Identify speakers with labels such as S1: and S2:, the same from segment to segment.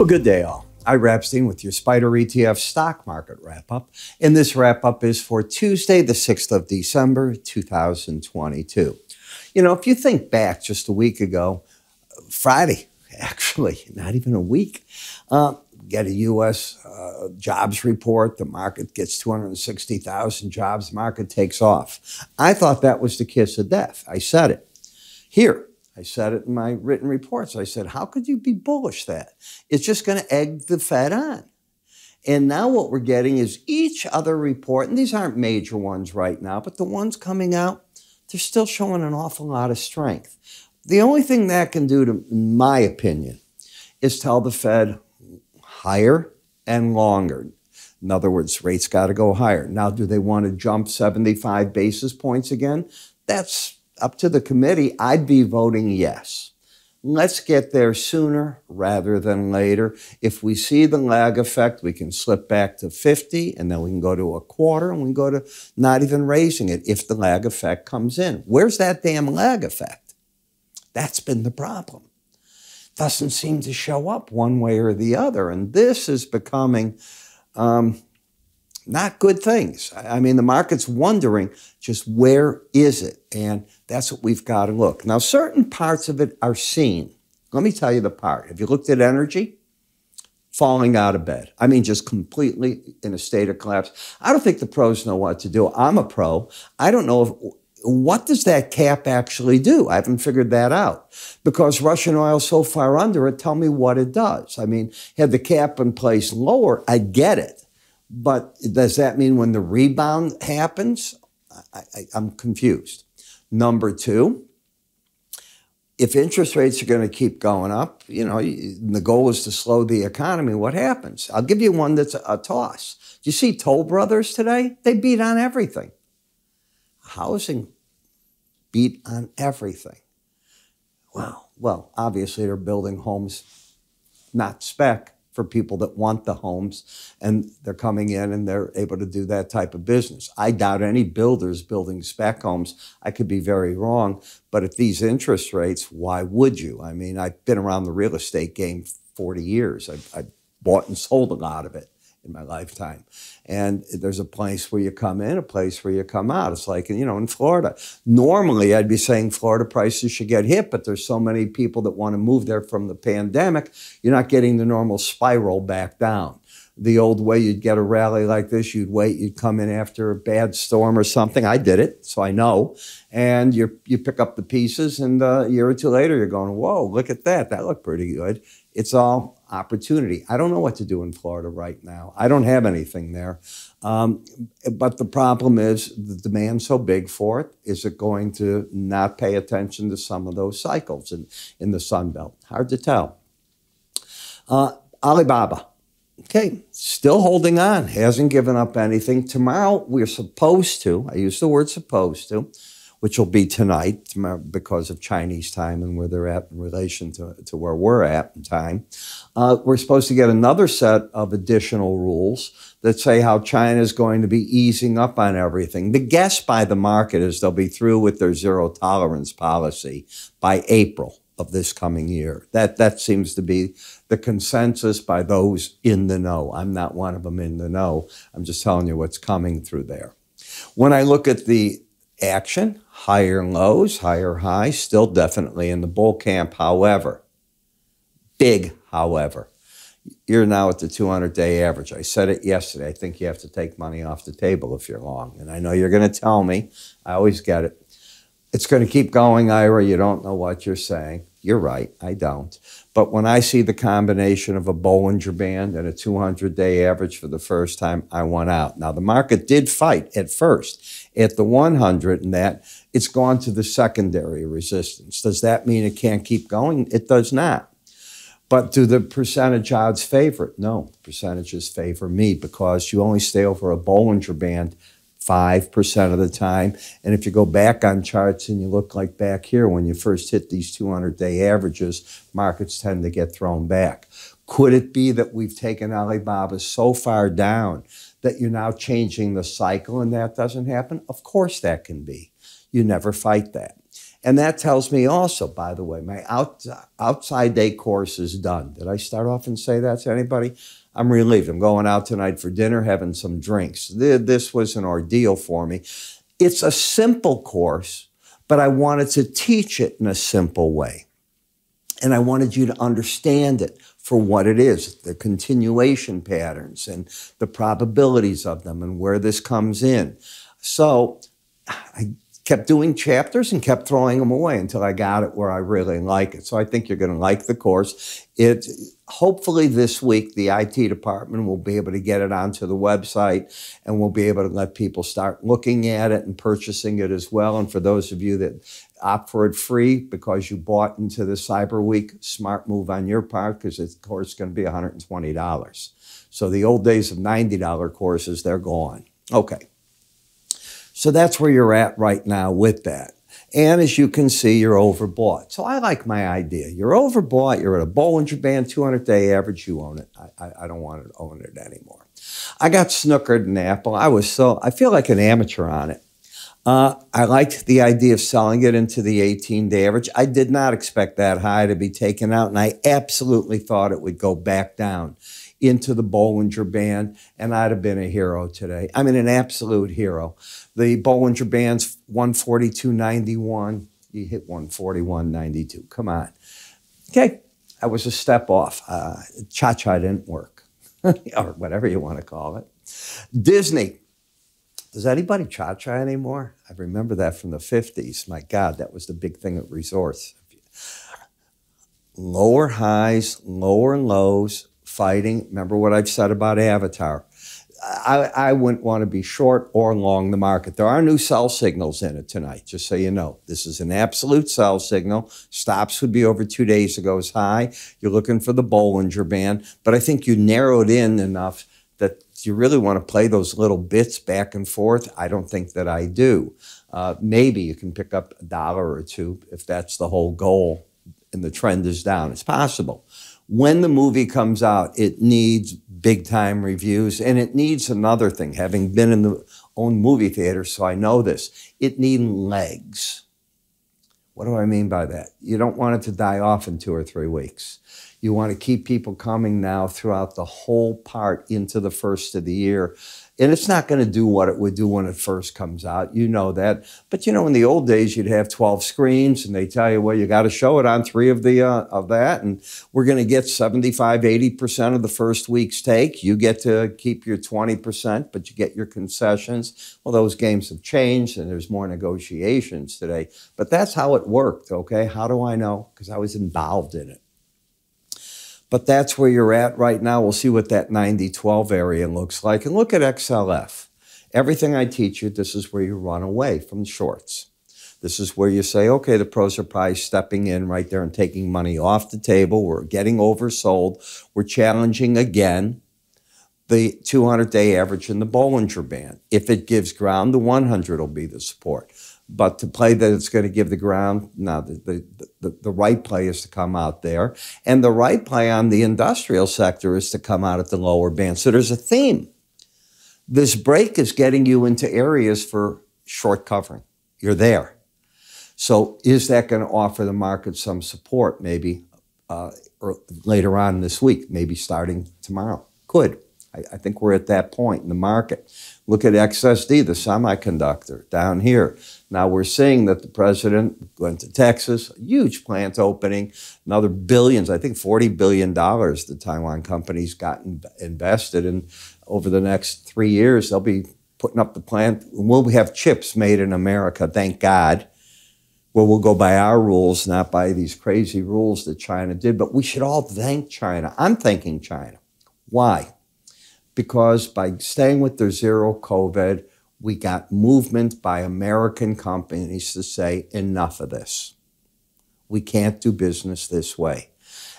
S1: Well, good day, all. Ira Epstein with your Spider ETF stock market wrap-up. And this wrap-up is for Tuesday, the 6th of December, 2022. You know, if you think back just a week ago, Friday, actually, not even a week, get a U.S. Jobs report. The market gets 260,000 jobs. The market takes off. I thought that was the kiss of death. I said it here. I said it in my written reports. I said, how could you be bullish that? It's just going to egg the Fed on. And now what we're getting is each other report, and these aren't major ones right now, but the ones coming out, they're still showing an awful lot of strength. The only thing that can do, in my opinion, is tell the Fed higher and longer. In other words, rates got to go higher. Now, do they want to jump 75 basis points again? That's up to the committee. I'd be voting yes. Let's get there sooner rather than later. If we see the lag effect, we can slip back to 50, and then we can go to a quarter, and we can go to not even raising it if the lag effect comes in. Where's that damn lag effect? That's been the problem. Doesn't seem to show up one way or the other, and this is becoming not good things. I mean, the market's wondering just where is it? And that's what we've got to look. Now, certain parts of it are seen. Let me tell you the part. Have you looked at energy? Falling out of bed. I mean, just completely in a state of collapse. I don't think the pros know what to do. I'm a pro. I don't know what does that cap actually do? I haven't figured that out. Because Russian oil's so far under it, tell me what it does. I mean, had the cap in place lower, I get it. But does that mean when the rebound happens? I'm confused. Number two, if interest rates are going to keep going up, you know, the goal is to slow the economy, what happens? I'll give you one that's a toss. Do you see Toll Brothers today? They beat on everything. Housing beat on everything. Well, obviously they're building homes, not spec, for people that want the homes, and they're coming in and they're able to do that type of business. I doubt any builders building spec homes. I could be very wrong, but at these interest rates, why would you? I mean, I've been around the real estate game 40 years. I've bought and sold a lot of it in my lifetime. And there's a place where you come in, a place where you come out. It's like, you know, in Florida. Normally, I'd be saying Florida prices should get hit, but there's so many people that want to move there from the pandemic, you're not getting the normal spiral back down. The old way you'd get a rally like this, you'd wait, you'd come in after a bad storm or something. I did it, so I know. And you pick up the pieces, and a year or two later, you're going, whoa, look at that. That looked pretty good. It's all opportunity. I don't know what to do in Florida right now. I don't have anything there. But the problem is the demand's so big for it. Is it going to not pay attention to some of those cycles in the Sun Belt? Hard to tell. Alibaba. Okay, still holding on, hasn't given up anything. Tomorrow, we're supposed to, I use the word supposed to, which will be tonight because of Chinese time and where they're at in relation to where we're at in time. We're supposed to get another set of additional rules that say how China is going to be easing up on everything. The guess by the market is they'll be through with their zero tolerance policy by April of this coming year. That seems to be the consensus by those in the know. I'm not one of them in the know. I'm just telling you what's coming through there. When I look at the action, higher lows, higher highs, still definitely in the bull camp. However, big however, you're now at the 200-day average. I said it yesterday. I think you have to take money off the table if you're long. And I know you're going to tell me. I always get it. It's going to keep going, Ira. You don't know what you're saying. You're right. I don't. But when I see the combination of a Bollinger Band and a 200-day average for the first time, I want out. Now, the market did fight at first at the 100, and that it's gone to the secondary resistance. Does that mean it can't keep going? It does not. But do the percentage odds favor it? No, percentages favor me because you only stay over a Bollinger Band 5% of the time. And if you go back on charts and you look like back here, when you first hit these 200-day averages, markets tend to get thrown back. Could it be that we've taken Alibaba so far down that you're now changing the cycle and that doesn't happen? Of course that can be. You never fight that. And that tells me also, by the way, my outside day course is done. Did I start off and say that to anybody? I'm relieved. I'm going out tonight for dinner, having some drinks. This was an ordeal for me. It's a simple course, but I wanted to teach it in a simple way. And I wanted you to understand it for what it is, the continuation patterns and the probabilities of them and where this comes in. So I kept doing chapters and kept throwing them away until I got it where I really like it. So I think you're going to like the course. Hopefully this week, the IT department will be able to get it onto the website, and we'll be able to let people start looking at it and purchasing it as well. And for those of you that opt for it free because you bought into the Cyber Week, smart move on your part, because the course is going to be $120. So the old days of $90 courses, they're gone. Okay. So that's where you're at right now with that. And as you can see, you're overbought. So I like my idea. You're overbought. You're at a Bollinger Band 200-day average. You own it. I don't want to own it anymore. I got snookered in Apple. I feel like an amateur on it. I liked the idea of selling it into the 18-day average. I did not expect that high to be taken out, and I absolutely thought it would go back down into the Bollinger Band, and I'd have been a hero today. I mean, an absolute hero. The Bollinger Band's 142.91. You hit 141.92. Come on. Okay, I was a step off. Cha-cha didn't work, or whatever you want to call it. Disney. Does anybody cha-cha anymore? I remember that from the 50s. My God, that was the big thing at resorts. Lower highs, lower lows, fighting. Remember what I've said about Avatar. I wouldn't want to be short or long the market. There are new sell signals in it tonight, just so you know. This is an absolute sell signal. Stops would be over 2 days ago's high. You're looking for the Bollinger Band, but I think you narrowed in enough that you really want to play those little bits back and forth. I don't think that I do. Maybe you can pick up $1 or $2 if that's the whole goal and the trend is down. It's possible. When the movie comes out, it needs big-time reviews, and it needs another thing. Having been in the own movie theater, so I know this, it needs legs. What do I mean by that? You don't want it to die off in 2 or 3 weeks. You want to keep people coming now throughout the whole part into the first of the year. And it's not going to do what it would do when it first comes out. You know that. But, you know, in the old days, you'd have 12 screens, and they tell you, well, you got to show it on 3 of that. And we're going to get 75, 80% of the first week's take. You get to keep your 20%, but you get your concessions. Well, those games have changed, and there's more negotiations today. But that's how it worked, okay? How do I know? Because I was involved in it. But that's where you're at right now. We'll see what that 90-12 area looks like. And look at XLF. Everything I teach you, this is where you run away from shorts. This is where you say, okay, the pros are probably stepping in right there and taking money off the table. We're getting oversold. We're challenging again the 200-day average in the Bollinger Band. If it gives ground, the 100 will be the support. But to play that it's going to give the ground, no, the right play is to come out there. And the right play on the industrial sector is to come out at the lower band. So there's a theme. This break is getting you into areas for short covering. You're there. So is that going to offer the market some support maybe or later on this week, maybe starting tomorrow? Could. I think we're at that point in the market. Look at XSD, the semiconductor, down here. Now we're seeing that the president went to Texas, a huge plant opening, another billions, I think $40 billion the Taiwan company's gotten invested in. Over the next 3 years, they'll be putting up the plant. We'll have chips made in America, thank God. Well, we'll go by our rules, not by these crazy rules that China did. But we should all thank China. I'm thanking China. Why? Because by staying with their zero COVID, we got movement by American companies to say, enough of this. We can't do business this way.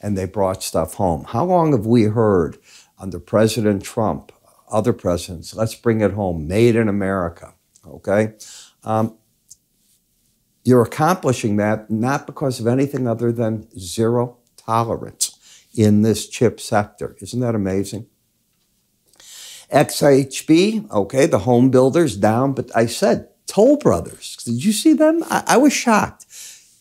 S1: And they brought stuff home. How long have we heard under President Trump, other presidents, let's bring it home, made in America, okay? You're accomplishing that not because of anything other than zero tolerance in this chip sector. Isn't that amazing? XHB, okay, the home builders down, but I said Toll Brothers. Did you see them? I was shocked.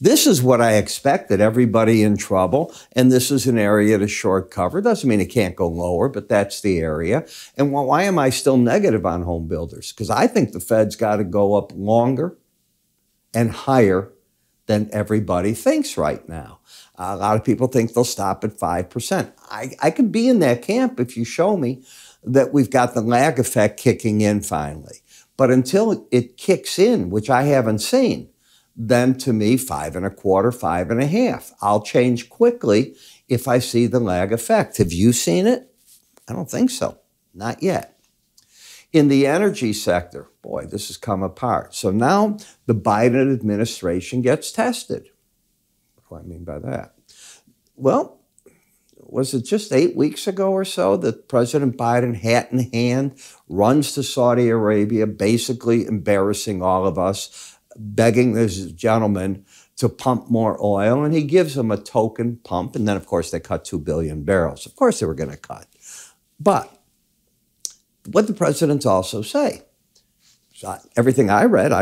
S1: This is what I expected, everybody in trouble, and this is an area to short cover. Doesn't mean it can't go lower, but that's the area. And why am I still negative on home builders? Because I think the Fed's got to go up longer and higher than everybody thinks right now. A lot of people think they'll stop at 5%. I could be in that camp if you show me that we've got the lag effect kicking in finally. But until it kicks in, which I haven't seen, then to me, 5.25, 5.5. I'll change quickly if I see the lag effect. Have you seen it? I don't think so. Not yet. In the energy sector, boy, this has come apart. So now the Biden administration gets tested. What do I mean by that? Well, was it just 8 weeks ago or so that President Biden, hat in hand, runs to Saudi Arabia, basically embarrassing all of us, begging this gentleman to pump more oil, and he gives him a token pump, and then, of course, they cut 2 billion barrels. Of course they were going to cut. But what did the president also say? So everything I read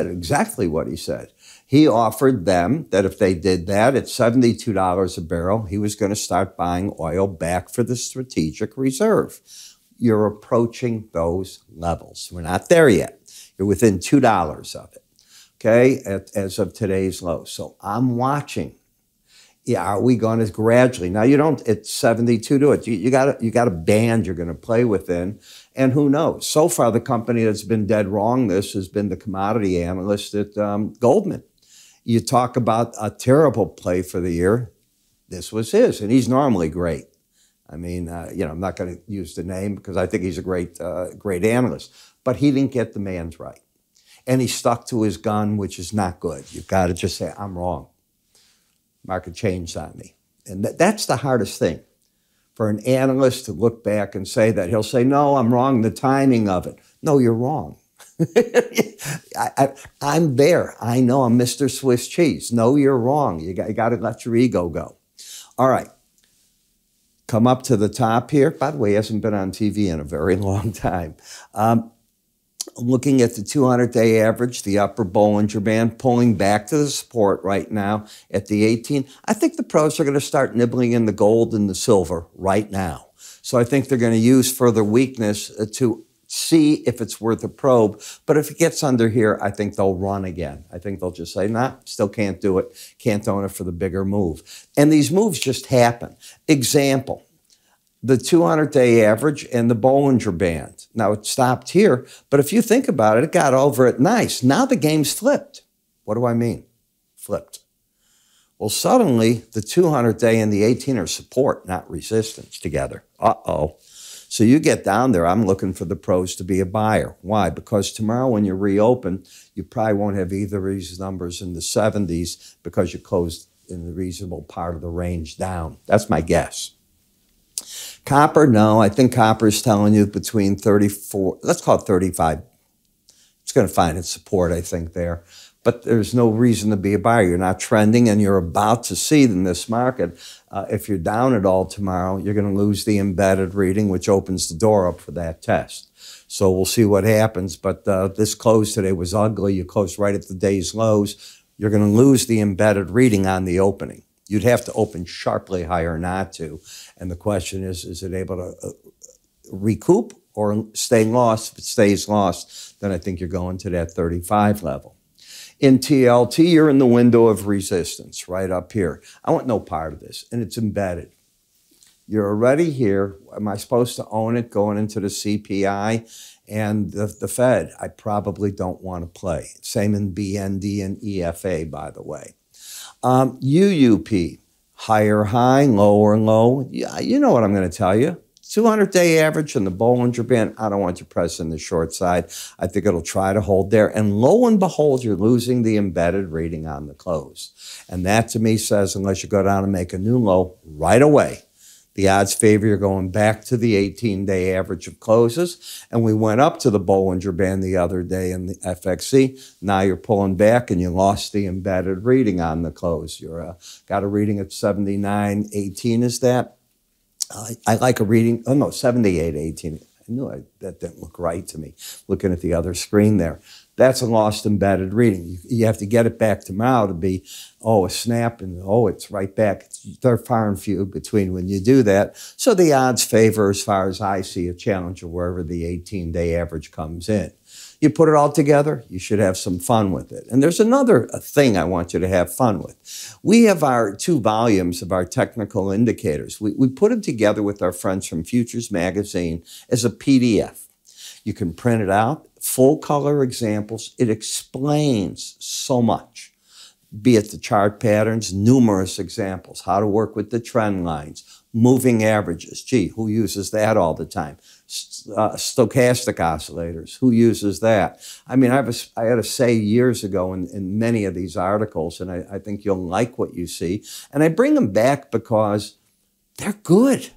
S1: exactly what he said. He offered them that if they did that at $72 a barrel, he was going to start buying oil back for the strategic reserve. You're approaching those levels. We're not there yet. You're within $2 of it. Okay, as of today's low. So I'm watching. Yeah, are we going to gradually? Now you don't. It's 72 to it. You got a band you're going to play within, and who knows? So far, the company that's been dead wrong this has been the commodity analyst at Goldman. You talk about a terrible play for the year. This was his, and he's normally great. I mean, I'm not going to use the name because I think he's a great analyst, but he didn't get the man's right. And he stuck to his gun, which is not good. You've got to just say, I'm wrong. Market changed on me. And that's the hardest thing. For an analyst to look back and say that, he'll say, no, I'm wrong, the timing of it. No, you're wrong. I'm there. I know I'm Mr. Swiss cheese. No, you're wrong. You got to let your ego go. All right. Come up to the top here. By the way, he hasn't been on TV in a very long time. Looking at the 200-day average, the upper Bollinger Band, pulling back to the support right now at the 18. I think the pros are going to start nibbling in the gold and the silver right now. So I think they're going to use further weakness to see if it's worth a probe. But if it gets under here, I think they'll run again. I think they'll just say, nah, still can't do it. Can't own it for the bigger move. And these moves just happen. Example. The 200-day average and the Bollinger Band. Now, it stopped here, but if you think about it, it got over it nice. Now the game's flipped. What do I mean? Flipped. Well, suddenly, the 200-day and the 18 are support, not resistance together. Uh-oh. So you get down there, I'm looking for the pros to be a buyer. Why? Because tomorrow when you reopen, you probably won't have either of these numbers in the 70s because you closed in the reasonable part of the range down. That's my guess. Copper, no, I think copper is telling you between 34, let's call it 35. It's going to find its support, I think, there. But there's no reason to be a buyer. You're not trending, and you're about to see in this market, if you're down at all tomorrow, you're going to lose the embedded reading, which opens the door up for that test. So we'll see what happens. But this close today was ugly. You closed right at the day's lows. You're going to lose the embedded reading on the opening. You'd have to open sharply higher not to. And the question is it able to recoup or stay lost? If it stays lost, then I think you're going to that 35 level. In TLT, you're in the window of resistance right up here. I want no part of this, and it's embedded. You're already here. Am I supposed to own it going into the CPI and the Fed? I probably don't want to play. Same in BND and EFA, by the way. UUP, higher high, lower low. Yeah, you know what I'm going to tell you. 200-day average and the Bollinger Band, I don't want you pressing the short side. I think it'll try to hold there. And lo and behold, you're losing the embedded reading on the close. And that to me says, unless you go down and make a new low right away, the odds favor you're going back to the 18-day average of closes. And we went up to the Bollinger Band the other day in the FXC. Now you're pulling back and you lost the embedded reading on the close. You're got a reading at 79.18 is that? I like a reading, 78.18. I knew that didn't look right to me, looking at the other screen there. That's a lost embedded reading. You have to get it back tomorrow to be, oh, a snap, and oh, it's right back. They're far and few between when you do that. So the odds favor, as far as I see, a Challenger wherever the 18-day average comes in. You put it all together, you should have some fun with it. And there's another thing I want you to have fun with. We have our 2 volumes of our technical indicators. We put them together with our friends from Futures Magazine as a PDF. You can print it out, full color examples. It explains so much, be it the chart patterns, numerous examples, how to work with the trend lines, moving averages. Gee, who uses that all the time? Stochastic oscillators, who uses that? I mean, I had a say years ago in many of these articles, and I think you'll like what you see. And I bring them back because they're good.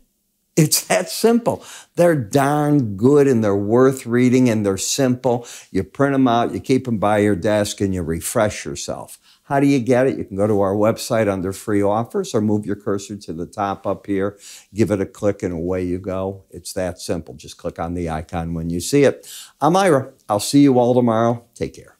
S1: It's that simple. They're darn good, and they're worth reading, and they're simple. You print them out, you keep them by your desk, and you refresh yourself. How do you get it? You can go to our website under free offers, or move your cursor to the top up here, give it a click, and away you go. It's that simple. Just click on the icon when you see it. I'm Ira. I'll see you all tomorrow. Take care.